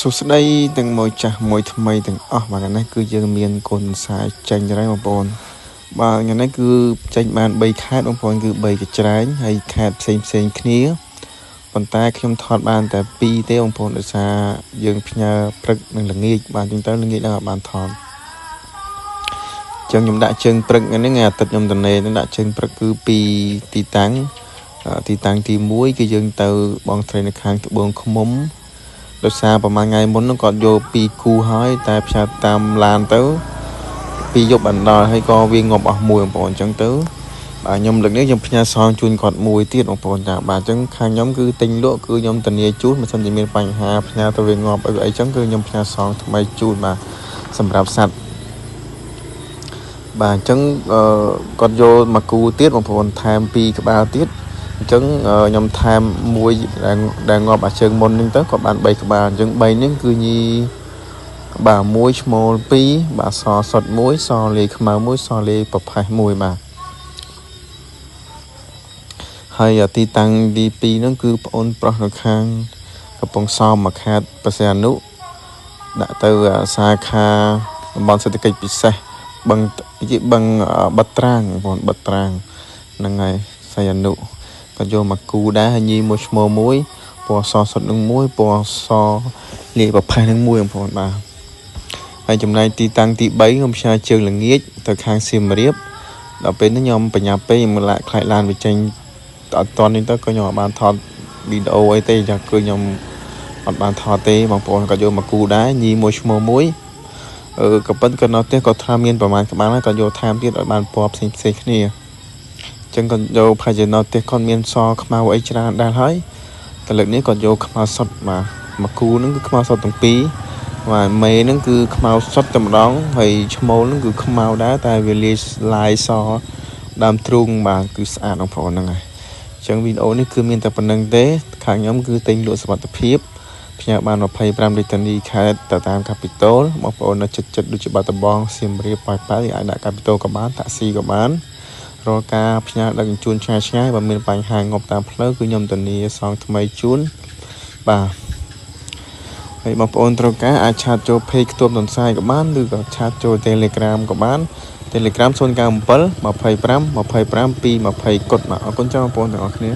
សុស្ដីទាំងមួយចាស់មួយថ្មីទាំងអស់បាទនេះគឺយើងមានគុណសាចេញហើយបងប្អូនបាទថ្ងៃនេះគឺចេញបាន3ខេត្តបងប្អូនគឺ3កញ្ច្រែងហើយខេត្តផ្សេងគ្នាប៉ុន្តែខ្ញុំថតបានតែ2ទេបងប្អូនដោយសារយើងផ្ញើព្រឹកនិងល្ងាចបាទចឹងទៅល្ងាចដល់បានថតចឹងខ្ញុំដាក់ជើងព្រឹកថ្ងៃអាទិត្យខ្ញុំតនេនឹងដាក់ជើងព្រឹកគឺពីទីតាំងទី1គឺយើងទៅបងត្រីនៅខាងត្បូងឃ្មុំដោយសារប្រហែលថ្ងៃមុនហ្នឹងគាត់យក2គូហើយតែផ្សាយតាមឡានទៅ2យប់បានដល់ហើយក៏វាងាប់អស់មួយបងប្អូនអញ្ចឹងទៅបាទខ្ញុំលើកនេះខ្ញុំផ្ញើសងជូនគាត់មួយទៀតបងប្អូនចាបាទអញ្ចឹងខាងខ្ញុំគឺទិញលក់គឺខ្ញុំធានាជូនមិនសិនជាមានបញ្ហាផ្ញើទៅវាងាប់អីអញ្ចឹងគឺខ្ញុំផ្ញើសងថ្មីជូនបាទសម្រាប់សัตว์បាទអញ្ចឹងគាត់យកមកគូទៀតបងប្អូនថែម2ក្បាលទៀតអញ្ចឹងខ្ញុំថែមមួយដែលងាប់អាជើងមុនហ្នឹងទៅក៏បាន3ក្បាលអញ្ចឹង3នេះគឺញីបាទ1ឈ្មោល2បាទសសុត1សលេខ្មៅ1សលេប្រផេះ1បាទហើយទីតាំងទី2ហ្នឹងគឺប្អូនប្រុសនៅខាងកំពង់សោមមកខេត្តបរសៃអនុដាក់ទៅសាខាតំបន់សេដ្ឋកិច្ចពិសេសបឹងបិទត្រាងបងប្អូនបិទត្រាងហ្នឹងហើយសៃអនុក៏យកមកគូដែរហើយញីមួយឈ្មោះមួយពណ៌សសុទ្ធនឹងមួយពណ៌សលាយប្រផេះនឹងមួយបងប្អូនបាទហើយចំណែកទីតាំងទី3ខ្ញុំផ្សាយជើងល្ងាចទៅខាងសៀមរាបដល់ពេលនេះខ្ញុំបញ្ញាពេកខ្ញុំខ្លាចឡានវាចេញអត់តនេះទៅក៏ខ្ញុំអត់បានថតវីដេអូអីទេចាគឺខ្ញុំអត់បានថតទេបងប្អូនក៏យកមកគូដែរញីមួយឈ្មោះមួយក៏ប៉ុន្តែក៏នៅផ្ទះក៏ថាមានប្រមាណក្បាលហើយក៏យកថែមទៀតឲ្យបានពណ៌ផ្សេងគ្នាចឹងគាត់យកផាជាណូតទេសគាត់មានសខ្មៅអីច្រើនដែរហើយតែលើកនេះគាត់យកខ្មៅសុទ្ធបាទមកគូហ្នឹងគឺខ្មៅសុទ្ធទាំងពីរបាទមេហ្នឹងគឺខ្មៅសុទ្ធតែម្ដងហើយឈ្មោលហ្នឹងគឺខ្មៅដែរតែវាលាយឡាយសដើមទ្រូងបាទគឺស្អាតបងប្អូនហ្នឹងហើយចឹងវីដេអូនេះគឺមានតែប៉ុណ្្នឹងទេខាងខ្ញុំគឺទិញលក់សុវត្ថិភាពផ្ញើបាន25លីតានីខេត្តទៅតាមកាពីតូលបងប្អូននៅចិត្តដូចជាបាត់ដំបងសៀមរាបប៉ោយប៉ែតអាចដាក់កាពីតូលក៏បានតាក់ស៊ីក៏បានរាល់ការផ្ញើដឹកជញ្ជូនឆ្ងាយបើមានបញ្ហាងាប់តាមផ្លូវគឺខ្ញុំធានាសងថ្មីជូនបាទហើយបងប្អូនត្រូវការអាចឆាតចូល page ខ្ទប់ទន្សាយក៏បានឬក៏ឆាតចូល Telegram ក៏បាន Telegram 097 25 25 220 កុដបាទអរគុណច្រើនបងប្អូនទាំងអស់គ្នា